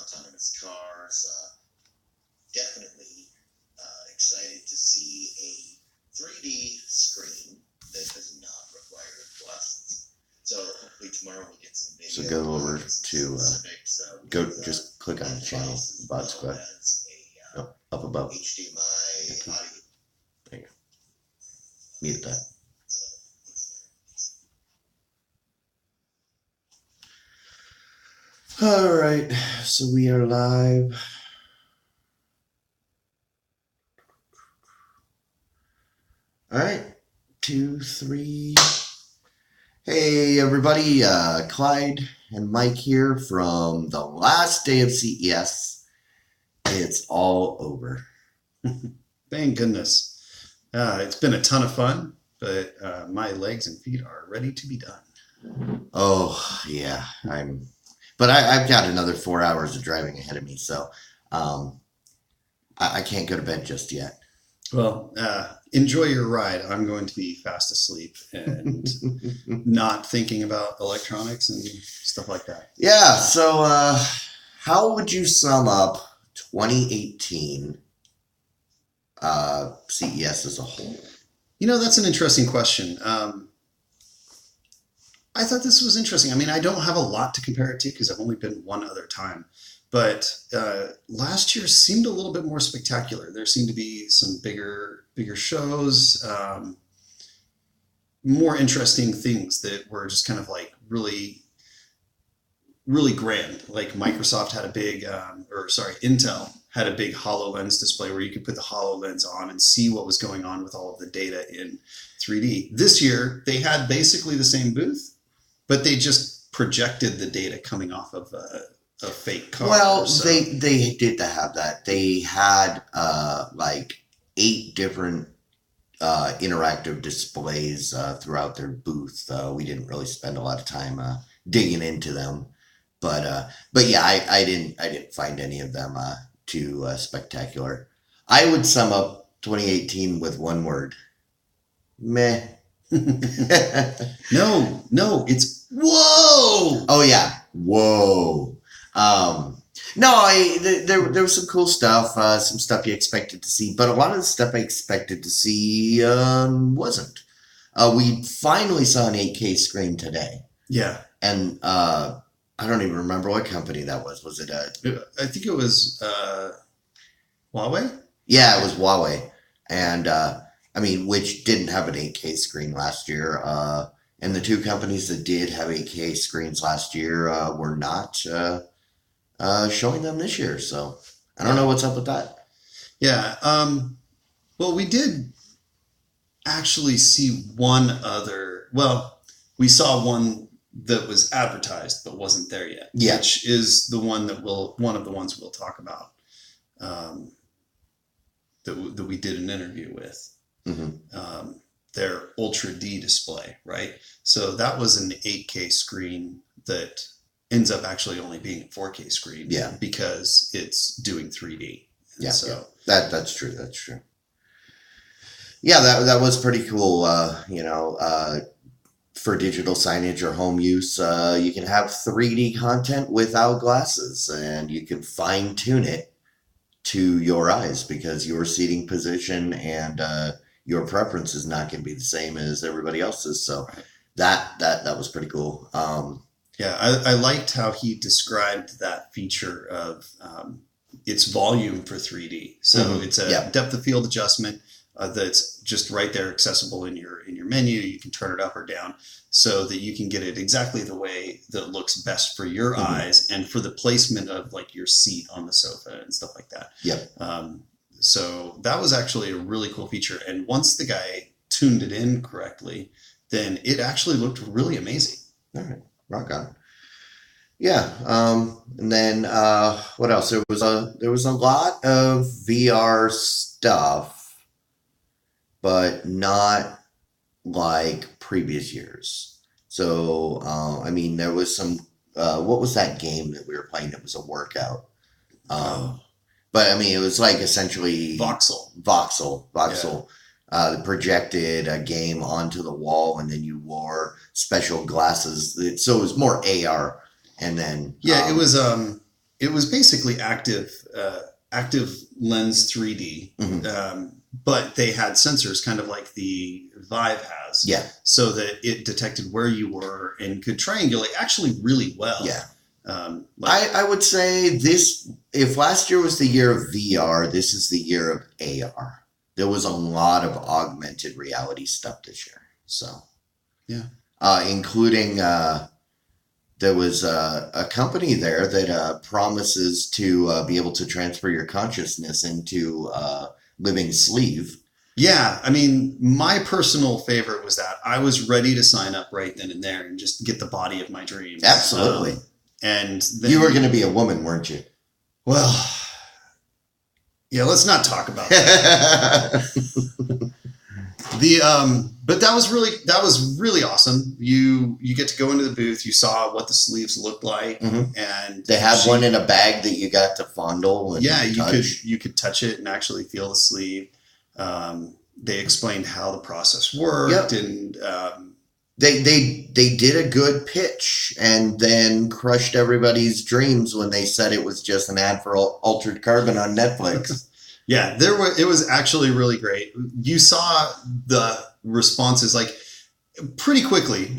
autonomous cars. Definitely excited to see a 3D screen that does not require glasses. So hopefully tomorrow we'll get some video. So go over to just click on the channel, Bot Squad. No, up above. HDMI audio. There you go. Mute that. All right, so we are live. All right, 2, 3. Hey, everybody. Clyde and Mike here from the last day of CES. It's all over. Thank goodness. It's been a ton of fun, but my legs and feet are ready to be done. Oh, yeah. But I've got another 4 hours of driving ahead of me, so I can't go to bed just yet. Well, enjoy your ride. I'm going to be fast asleep and not thinking about electronics and stuff like that. Yeah, so how would you sum up 2018 CES as a whole? You know, that's an interesting question. I thought this was interesting. I mean, I don't have a lot to compare it to because I've only been one other time. But last year seemed a little bit more spectacular. There seemed to be some bigger shows, more interesting things that were just kind of like really, really grand. Like Microsoft had a big, Intel had a big HoloLens display where you could put the HoloLens on and see what was going on with all of the data in 3D. This year, they had basically the same booth, but they just projected the data coming off of a fake car. Well, so they did have that. They had like 8 different interactive displays throughout their booth. We didn't really spend a lot of time digging into them, but yeah, I didn't find any of them too spectacular. I would sum up 2018 with one word: meh. No, it's whoa. Oh yeah, whoa. No, there was some cool stuff, some stuff you expected to see, but a lot of the stuff I expected to see wasn't. We finally saw an 8K screen today. Yeah. And I don't even remember what company that was. Was it I think it was Huawei? Yeah, it was Huawei. And I mean, which didn't have an 8K screen last year. And the 2 companies that did have 8K screens last year were not showing them this year. So I don't know what's up with that. Yeah. Well, we did actually see one other. Well, we saw one that was advertised but wasn't there yet. Yeah. Which is the one one of the ones we'll talk about. That we did an interview with. Mm-hmm. Their Ultra D display, right? So that was an 8K screen that ends up actually only being a 4K screen. Yeah. Because it's doing 3D. Yeah. So yeah. That's true. That's true. Yeah, that was pretty cool. For digital signage or home use, you can have 3D content without glasses, and you can fine tune it to your eyes because your seating position and your preference is not going to be the same as everybody else's. So that was pretty cool. Yeah, I liked how he described that feature of its volume for 3D. So it's a depth of field adjustment that's just right there, accessible in your menu. You can turn it up or down so that you can get it exactly the way that looks best for your eyes and for the placement of like your seat on the sofa and stuff like that. Yep. So that was actually a really cool feature. And once the guy tuned it in correctly, then it actually looked really amazing. All right. Rock on. Yeah. And then what else? There was a lot of VR stuff, but not like previous years. So I mean, there was some. What was that game that we were playing? It was a workout. But I mean, it was like essentially Voxel. That projected a game onto the wall, and then you wore special glasses. So it was more AR, and then it was it was basically active lens 3D, but they had sensors kind of like the Vive has, Yeah. so that it detected where you were and could triangulate actually really well. Yeah. I would say this, if last year was the year of VR, this is the year of AR. There was a lot of augmented reality stuff this year. So, yeah. Including, there was a company there that promises to be able to transfer your consciousness into living sleeve. Yeah, I mean, my personal favorite was that. I was ready to sign up right then and there and just get the body of my dreams. Absolutely. And then, you were going to be a woman, weren't you? Well, yeah, let's not talk about that. But that was really awesome. You get to go into the booth. You saw what the sleeves looked like, and they had one in a bag that you got to fondle. And you could touch it and actually feel the sleeve. They explained how the process worked, and they did a good pitch, and then crushed everybody's dreams when they said it was just an ad for Altered Carbon on Netflix. Yeah, it was actually really great. You saw the responses like pretty quickly,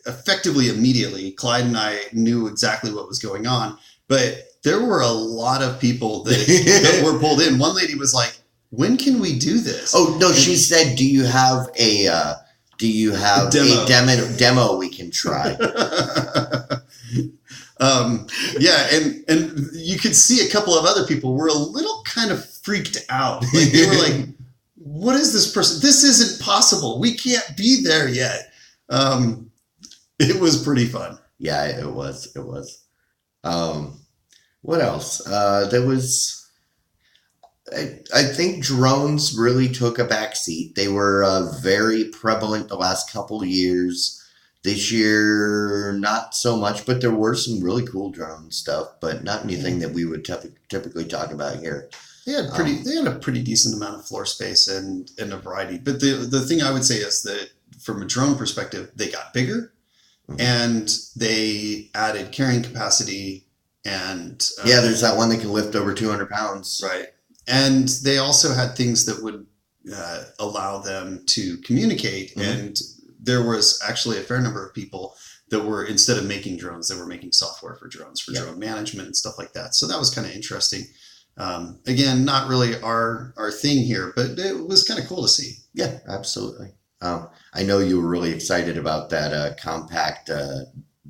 effectively immediately. Clyde and I knew exactly what was going on, but there were a lot of people that were pulled in. One lady was like, "When can we do this?" Oh no, she said, "Do you have a demo we can try?" Yeah, and you could see a couple of other people were a little kind of freaked out. Like they were like, "What is this person? This isn't possible. We can't be there yet." It was pretty fun. Yeah, it was. What else? There was. I think drones really took a backseat. They were very prevalent the last couple of years. This year, not so much, but there were some really cool drone stuff, but not anything that we would typically talk about here. They had a pretty decent amount of floor space and a variety. But the thing I would say is that from a drone perspective, they got bigger, and they added carrying capacity, and there's that one that can lift over 200 pounds. Right. And they also had things that would allow them to communicate. And there was actually a fair number of people that were, instead of making drones, they were making software for drones, for drone management and stuff like that. So that was kind of interesting. Again, not really our thing here, but it was kind of cool to see. Yeah, absolutely. I know you were really excited about that compact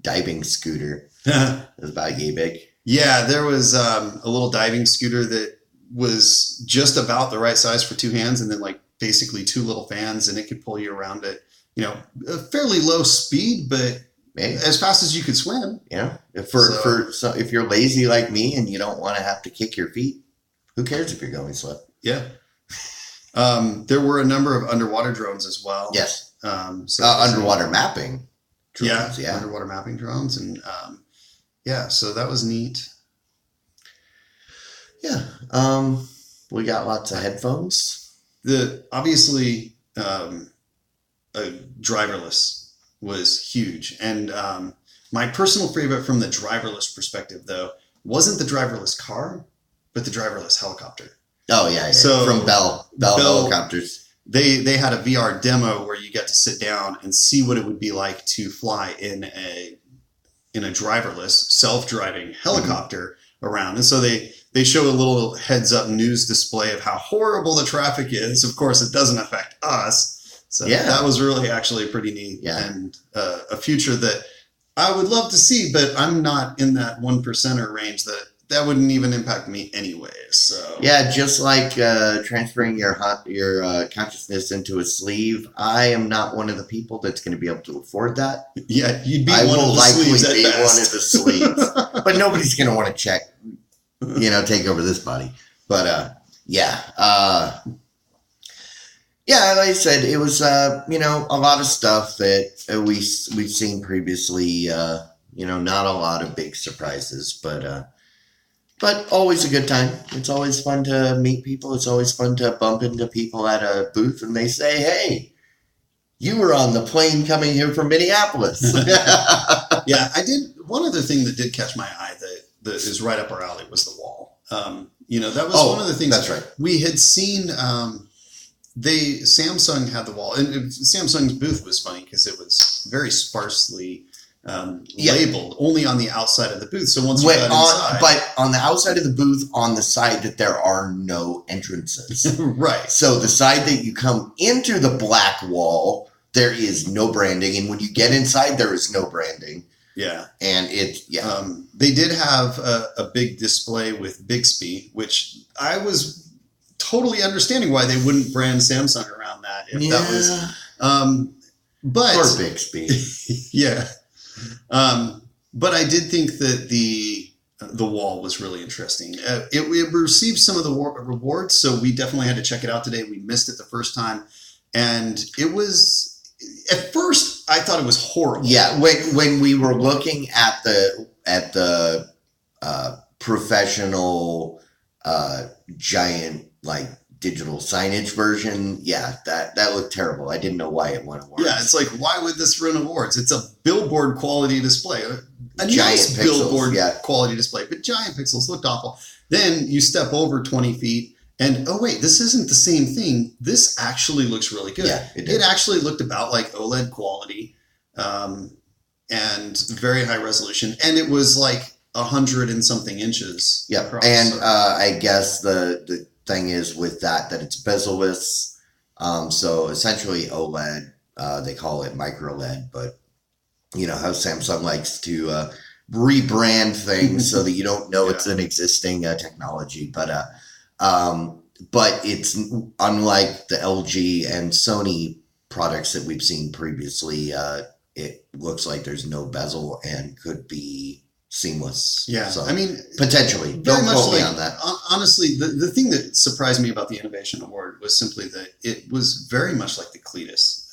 diving scooter. It was about yay big. Yeah, there was a little diving scooter that was just about the right size for two hands, and then like basically two little fans, and it could pull you around at, a fairly low speed, but as fast as you could swim. Yeah. So if you're lazy like me and you don't want to have to kick your feet, who cares if you're going slow? Yeah. There were a number of underwater drones as well. Yes. Underwater mapping drones. Yeah. Underwater mapping drones. And so that was neat. Yeah. We got lots of headphones. Obviously, driverless was huge. And my personal favorite from the driverless perspective, though, wasn't the driverless car, but the driverless helicopter. Oh, yeah. So from Bell Helicopters. They had a VR demo where you got to sit down and see what it would be like to fly in a driverless, self-driving helicopter around. And so they show a little heads-up news display of how horrible the traffic is. Of course, it doesn't affect us. So that was really actually pretty neat, and a future that I would love to see, but I'm not in that 1%er range that wouldn't even impact me anyway. So just like transferring your consciousness into a sleeve, I am not one of the people that's going to be able to afford that. Yeah, you'd be one of the sleeves at best. One of the sleeves, but nobody's going to want to check, take over this body. But like I said, it was, a lot of stuff that we've seen previously, not a lot of big surprises, but always a good time. It's always fun to meet people. It's always fun to bump into people at a booth and they say, "Hey, you were on the plane coming here from Minneapolis." Yeah, I did. One other thing that did catch my eye that is right up our alley was the wall. That was one of the things. That's right. We had seen. Samsung had the wall, and Samsung's booth was funny because it was very sparsely labeled, only on the outside of the booth. So once you got inside, but on the outside of the booth, on the side that there are no entrances, right? So the side that you come into the black wall, there is no branding, and when you get inside, there is no branding. Yeah, and they did have a big display with Bixby, which I was totally understanding why they wouldn't brand Samsung around that. If that was, but or Bixby, yeah. But I did think that the wall was really interesting. It received some of the rewards, so we definitely had to check it out today. We missed it the first time, and it was. At first, I thought it was horrible. Yeah, when we were looking at the professional giant like digital signage version, yeah, that looked terrible. I didn't know why it won awards. Yeah, it's like, why would this win awards? It's a billboard quality display, a giant nice pixels, billboard quality display, but giant pixels looked awful. Then you step over 20 feet. And, oh, wait, this isn't the same thing. This actually looks really good. Yeah, it actually looked about like OLED quality and very high resolution. And it was like 100 and something inches. Yeah, across, and I guess the thing is with that it's bezel-less. So essentially OLED, they call it micro LED, but you know how Samsung likes to rebrand things so that you don't know it's an existing technology. But it's unlike the LG and Sony products that we've seen previously. It looks like there's no bezel and could be seamless. Yeah, so, I mean, potentially. Don't quote me on that. Honestly, the thing that surprised me about the Innovation Award was simply that it was very much like the Cletus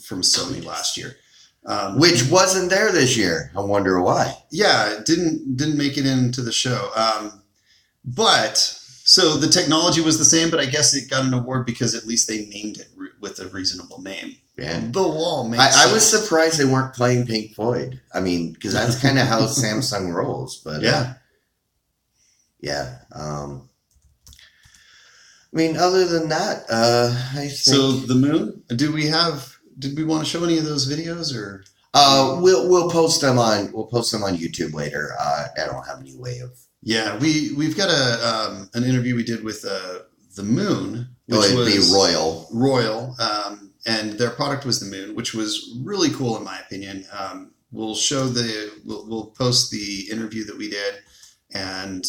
from Sony last year. Which wasn't there this year. I wonder why. Yeah, it didn't make it into the show. So the technology was the same, but I guess it got an award because at least they named it with a reasonable name. Yeah. The wall makes sense. I was surprised they weren't playing Pink Floyd. I mean, because that's kind of how Samsung rolls. But yeah. I mean, other than that, I think... So the moon, did we want to show any of those videos or? We'll post them on YouTube later. I don't have any way of. Yeah, we've got an interview we did with the Moon, which it'd was be Royal, and their product was the Moon, which was really cool in my opinion. We'll post the interview that we did and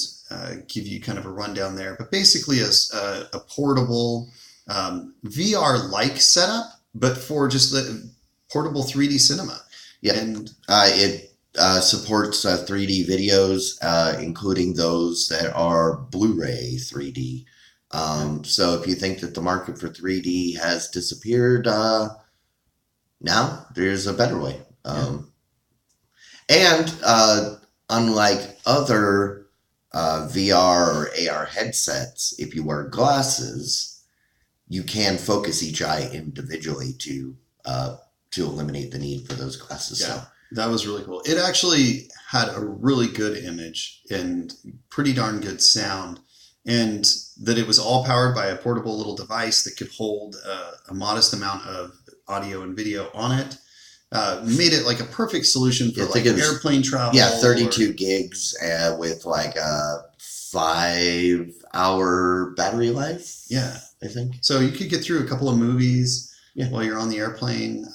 give you kind of a rundown there. But basically, a portable VR-like setup, but for just the portable 3D cinema. Yeah, and it supports 3D videos, including those that are Blu-ray 3D. So if you think that the market for 3D has disappeared, now there's a better way. And unlike other VR or AR headsets, if you wear glasses, you can focus each eye individually to eliminate the need for those glasses. Yeah. So. That was really cool. It actually had a really good image and pretty darn good sound, and that it was all powered by a portable little device that could hold a modest amount of audio and video on it. Made it like a perfect solution for like airplane travel. Yeah, 32 gigs with like a 5-hour battery life. Yeah, I think. So you could get through a couple of movies while you're on the airplane.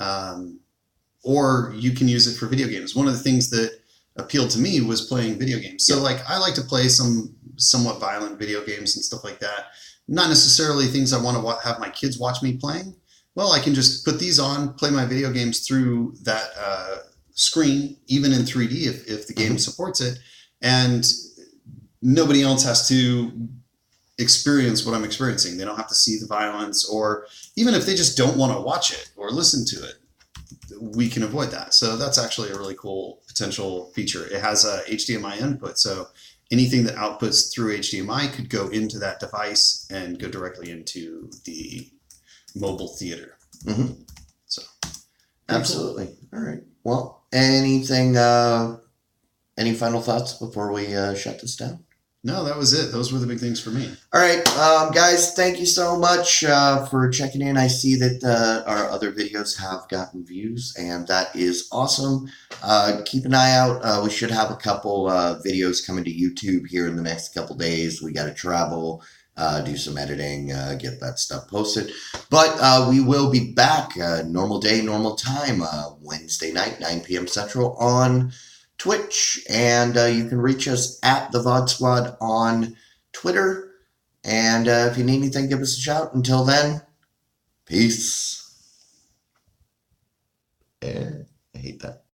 Or you can use it for video games. One of the things that appealed to me was playing video games. So like I like to play some somewhat violent video games and stuff like that. Not necessarily things I want to have my kids watch me playing. Well, I can just put these on, play my video games through that screen, even in 3D if the game supports it. And nobody else has to experience what I'm experiencing. They don't have to see the violence, or even if they just don't want to watch it or listen to it, we can avoid that. So that's actually a really cool potential feature. It has a HDMI input, so anything that outputs through HDMI could go into that device and go directly into the mobile theater. Mm-hmm. So absolutely. Cool. All right. Well, anything any final thoughts before we shut this down? No, that was it. Those were the big things for me. All right, guys, thank you so much for checking in. I see that our other videos have gotten views, and that is awesome. Keep an eye out. We should have a couple videos coming to YouTube here in the next couple days. We got to travel, do some editing, get that stuff posted. But we will be back, normal day, normal time, Wednesday night, 9 p.m. Central on Twitch, and you can reach us at the VOD Squad on Twitter. And if you need anything, give us a shout. Until then, peace. I hate that.